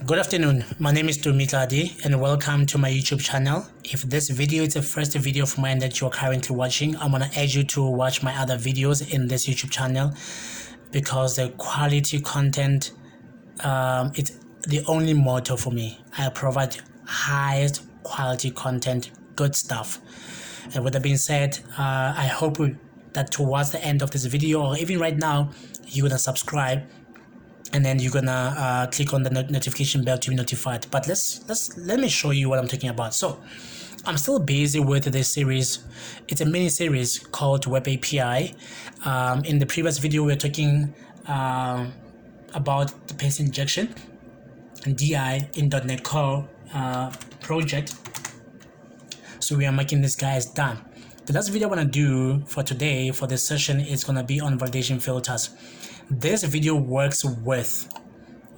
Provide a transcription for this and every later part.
Good afternoon, my name is Tumi Tladi and welcome to my YouTube channel. If this video is the first video of mine that you are currently watching, I'm gonna urge you to watch my other videos in this YouTube channel because the quality content, it's the only motto for me. I provide highest quality content, good stuff. And with that being said, I hope that towards the end of this video or even right now, you're gonna subscribe and then you're gonna click on the notification bell to be notified. But let me show you what I'm talking about. So I'm still busy with this series. It's a mini series called Web API. In the previous video we were talking about dependency injection and DI in .NET Core project. So we are making this guys done. The last video I want to do for today for this session is going to be on validation filters. This video works with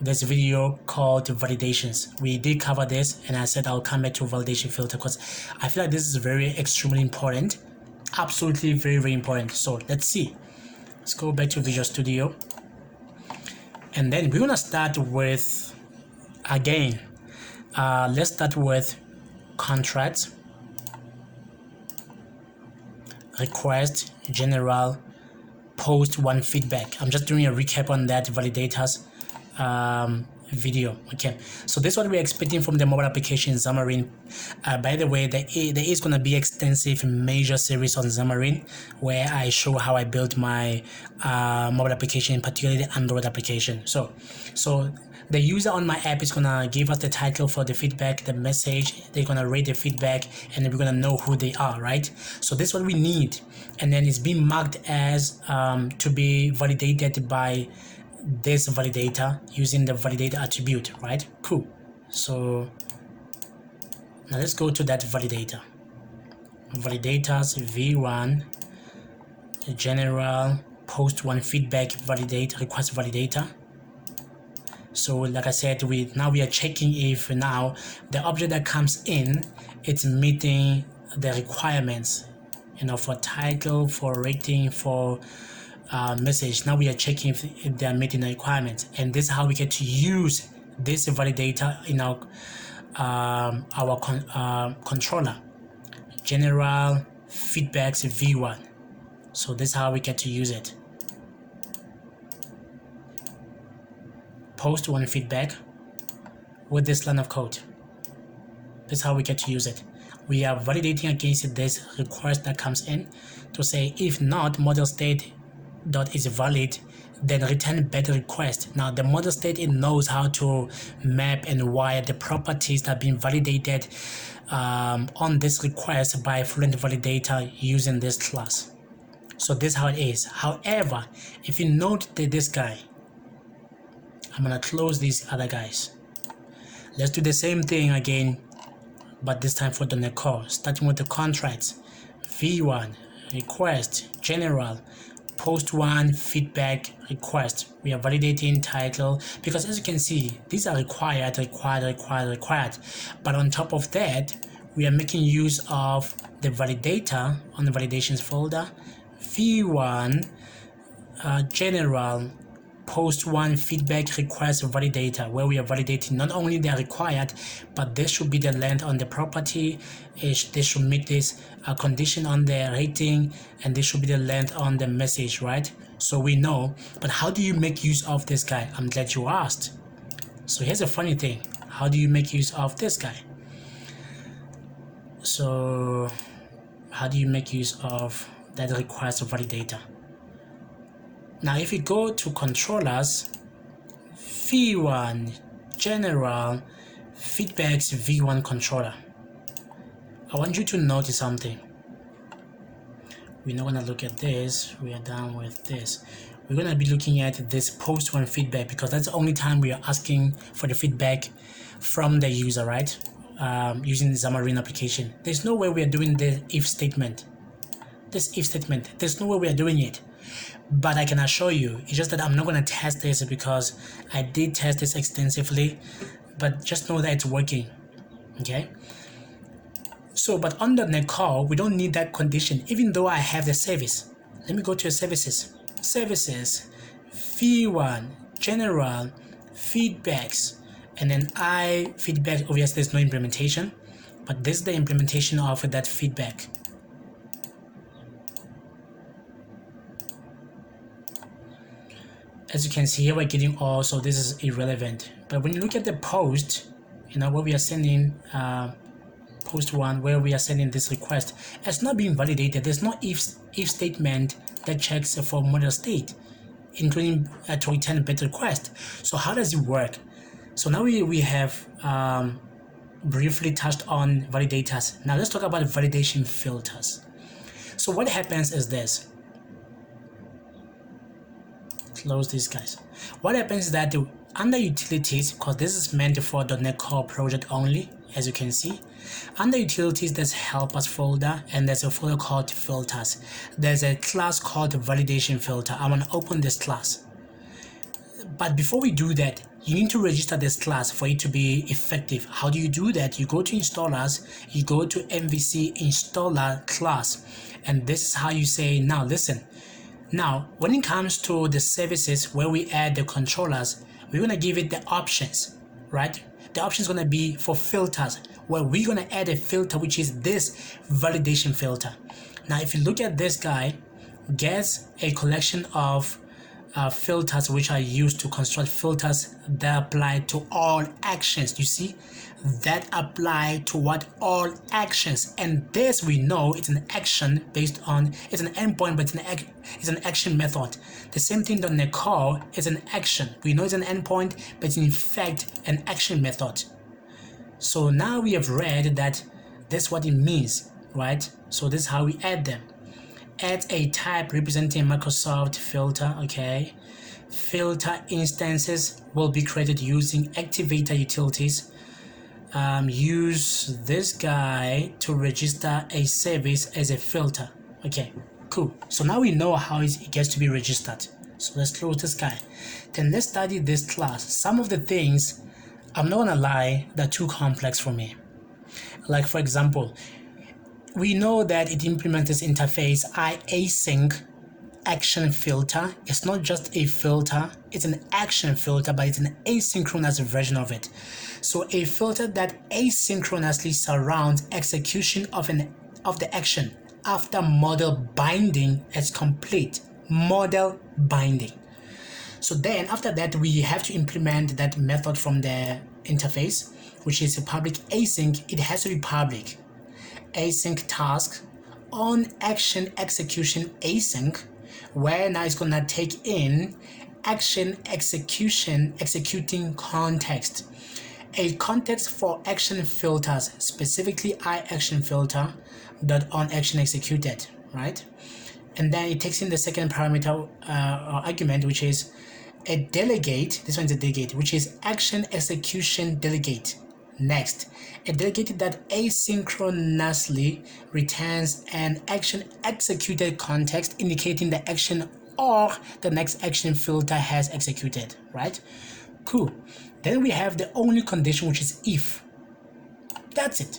this video called validations. We did cover this and I said I'll come back to validation filter because I feel like this is very extremely important, absolutely very important. So let's see, let's go back to Visual Studio and then we're gonna start with, again, let's start with contracts, request, general, post, one, feedback. I'm just doing a recap on that validators video. Okay, so this is what we're expecting from the mobile application Xamarin. By the way, there is going to be extensive major series on Xamarin where I show how I built my mobile application, particularly the Android application. So the user on my app is gonna give us the title for the feedback, the message, they're gonna rate the feedback, and then we're gonna know who they are, right? So this is what we need, and then it's being marked as to be validated by this validator using the validator attribute, right? Cool. So now let's go to that validator. Validators v1 general post one feedback validate request validator. So like I said, we are checking if now the object that comes in, it's meeting the requirements, you know, for title, for rating, for message. Now we are checking if they are meeting the requirements, and this is how we get to use this validator in our controller, general feedbacks v1. So this is how we get to use it. Post one feedback with this line of code. This is how we get to use it. We are validating against this request that comes in to say if not ModelState.IsValid, then return better request. Now the model state, it knows how to map and wire the properties that have been validated on this request by Fluent Validator using this class. So this is how it is. However, if you note that this guy, I'm gonna close these other guys. Let's do the same thing again, but this time for the .NET Core, starting with the contracts v1 request general post one feedback request. We are validating title because as you can see, these are required, but on top of that we are making use of the validator on the validations folder v1 general post one feedback request validator, where we are validating not only they are required, but this should be the length on the property, they should meet this condition on the rating, and this should be the length on the message, right? So we know, but how do you make use of this guy? I'm glad you asked. So here's a funny thing, how do you make use of this guy? So how do you make use of that request validator? Now if you go to controllers v1 general feedbacks v1 controller, I want you to notice something. We're not going to look at this, we are done with this. We're going to be looking at this post one feedback because that's the only time we are asking for the feedback from the user, right? Using the Xamarin application. There's no way we are doing the if statement. This if statement, there's no way we are doing it. But I can assure you, it's just that I'm not going to test this because I did test this extensively, but just know that it's working. Okay, so but on the .NET Core we don't need that condition, even though I have the service. Let me go to your services v1 general feedbacks and then I feedback. Obviously there's no implementation, but this is the implementation of that feedback. As you can see here, we're getting all, so this is irrelevant. But when you look at the post, you know, where we are sending post one, where we are sending this request, it's not being validated. There's no if statement that checks for model state, including to return a better request. So how does it work? So now we have briefly touched on validators. Now let's talk about validation filters. So what happens is this. Close these guys. What happens is that under utilities, because this is meant for .NET Core project only, as you can see, under utilities there's help us folder, and there's a folder called filters. There's a class called validation filter. I'm gonna open this class, but before we do that, you need to register this class for it to be effective. How do you do that? You go to installers, you go to MVC installer class, and this is how you say, now listen, now when it comes to the services where we add the controllers, we're going to give it the options, right? The option is going to be for filters, where we're going to add a filter, which is this validation filter. Now if you look at this guy, gets a collection of filters which are used to construct filters that apply to all actions. You see, that apply to what? All actions. And this, we know it's an action based on, it's an endpoint, but it's an action method. The same thing .NET Core is an action. We know it's an endpoint, but it's in fact an action method. So now we have read that that's what it means, right? So this is how we add them. Add a type representing Microsoft filter. Okay, filter instances will be created using activator utilities. Use this guy to register a service as a filter. Okay, cool. So now we know how it gets to be registered. So let's close this guy. Then let's study this class. Some of the things, I'm not gonna lie, they're too complex for me. Like for example, we know that it implements this interface async action filter. It's not just a filter, it's an action filter, but it's an asynchronous version of it. So a filter that asynchronously surrounds execution of the action after model binding is complete. Model binding. So then after that, we have to implement that method from the interface, which is a public async. It has to be public. Async task on action execution async, where now it's gonna take in action executing context, a context for action filters, specifically action filter dot on action executed, right? And then it takes in the second parameter argument, which is a delegate. This one's a delegate, which is action execution delegate. Next, a delegate that asynchronously returns an action executed context indicating the action or the next action filter has executed, right? Cool. Then we have the only condition, which is if. That's it.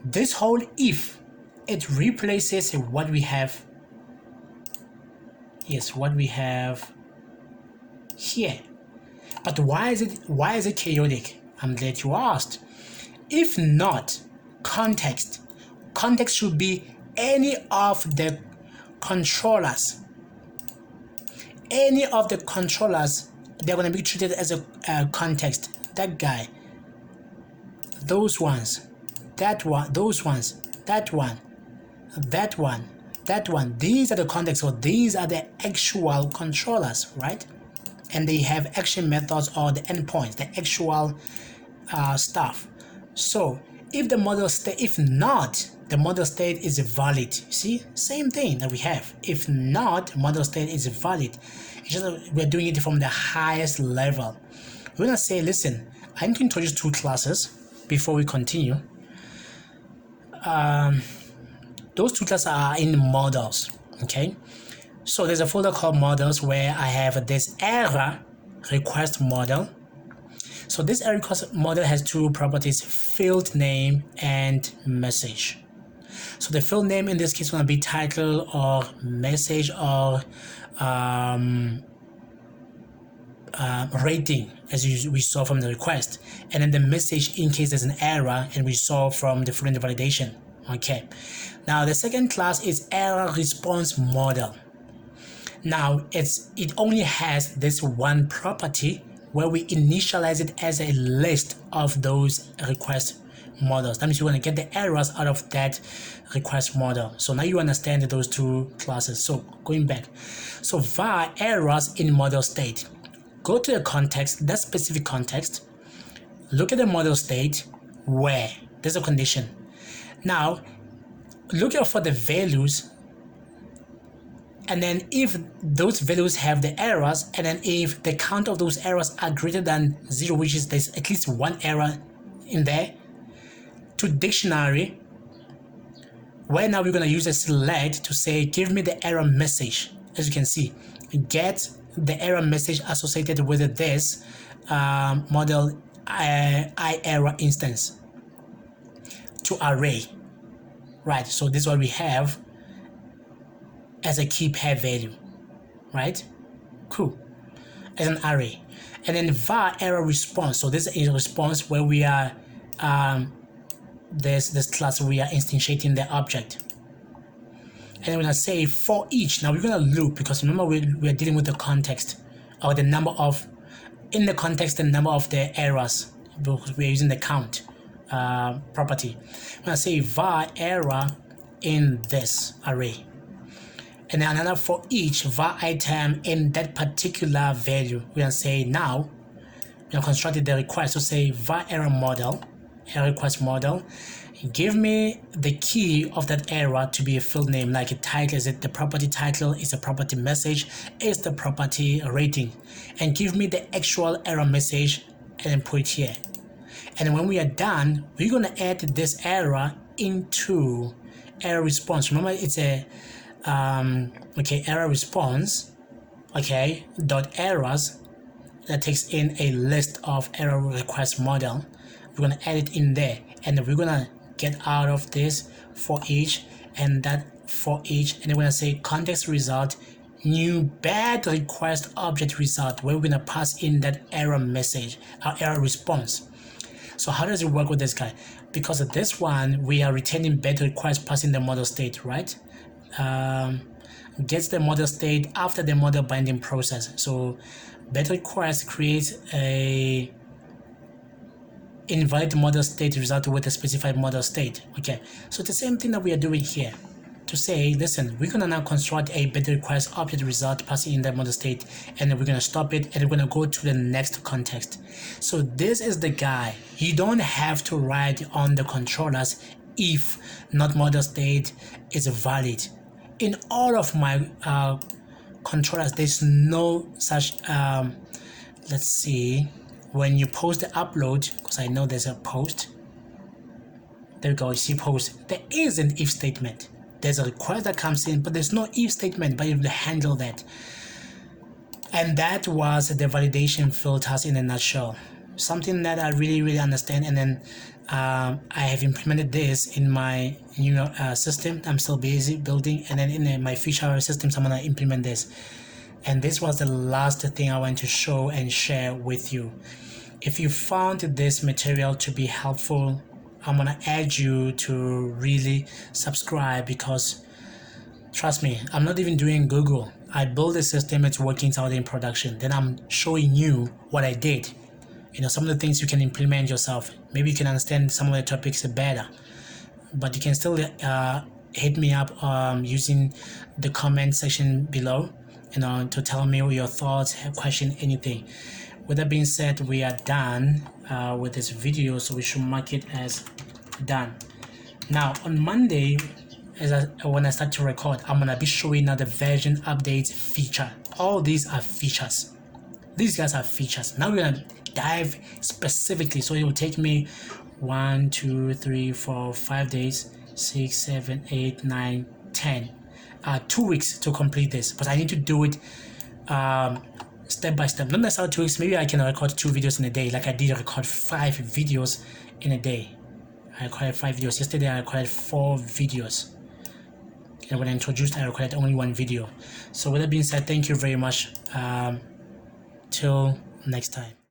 This whole if, it replaces what we have. Yes, what we have here. But why is it chaotic? I'm glad you asked. If not, context should be any of the controllers. Any of the controllers, they're going to be treated as a context. That guy, those ones, that one, those ones, that one, that one, that one. These are the context, so these are the actual controllers, right? And they have action methods or the endpoints, the actual stuff. So if the model state, if not, the model state is valid. See, same thing that we have. If not, model state is valid. It's just we're doing it from the highest level. We're gonna say, listen, I need to introduce two classes before we continue. Those two classes are in models. Okay, so there's a folder called models where I have this error request model. So this error request model has two properties: field name and message. So the field name in this case is going to be title or message or rating, as we saw from the request, and then the message in case there's an error, and we saw from the fluent validation. Okay, now the second class is error response model. Now it only has this one property where we initialize it as a list of those request models. That means you want to get the errors out of that request model. So now you understand those two classes. So going back, so var errors in model state. Go to the context, that specific context, look at the model state where there's a condition. Now look out for the values, and then if those values have the errors, and then if the count of those errors are greater than 0, which is there's at least one error in there, to dictionary, where now we're going to use a select to say give me the error message. As you can see, get the error message associated with this model error instance to array, right? So this is what we have as a key pair value, right? Cool, as an array. And then var error response. So this is a response where we are this class we are instantiating the object. And we're going to say for each. Now we're going to loop, because remember we're dealing with the context, or the number of, in the context, the number of the errors, because we're using the count property. We're going to say var error in this array. And then another for each var item in that particular value. We're going to say now, we're going to construct the request to say var error model, error request model. Give me the key of that error to be a field name, like a title. Is it the property title? Is the property message? Is the property rating? And give me the actual error message, and then put it here. And when we are done, we're going to add this error into error response. Remember, it's a error response, dot errors, that takes in a list of error request model. We're going to add it in there, and then we're going to get out of this for each and that for each, and then we're going to say context result new bad request object result, where we're going to pass in that error message, our error response. So how does it work with this guy? Because of this one, we are returning bad request passing the model state, right? Gets the model state after the model binding process. So bad request creates a invalid model state result with a specified model state. Okay, so the same thing that we are doing here, to say, listen, we're gonna now construct a better request object result passing in that model state, and then we're gonna stop it, and we're gonna go to the next context. So this is the guy. You don't have to write on the controllers if not model state is valid. In all of my controllers, there's no such let's see, when you post the upload, because I know there's a post, there we go, you see post, there is an if statement. There's a request that comes in, but there's no if statement, but you will handle that. And that was the validation filters in a nutshell. Something that I really understand, and then I have implemented this in my new system. I'm still busy building, and then in my future systems I'm gonna implement this. And this was the last thing I want to show and share with you. If you found this material to be helpful, I'm gonna urge you to really subscribe, because trust me, I'm not even doing Google. I build a system, it's working out in production. Then I'm showing you what I did. You know, some of the things you can implement yourself. Maybe you can understand some of the topics better, but you can still hit me up using the comment section below, you know, to tell me your thoughts, question, anything. With that being said, we are done with this video, so we should mark it as done. Now on Monday, when I start to record, I'm gonna be showing now the version updates feature. All these are features. These guys are features. Now we're gonna dive specifically, so it will take me 1 2 3 4 5 days, 6 7 8 9 10 2 weeks to complete this, but I need to do it step by step. Not necessarily 2 weeks. Maybe I can record 2 videos in a day, like I did record 5 videos in a day. I recorded 5 videos yesterday. I recorded 4 videos, and when I introduced, I recorded only 1 video. So with that being said, thank you very much. Till next time.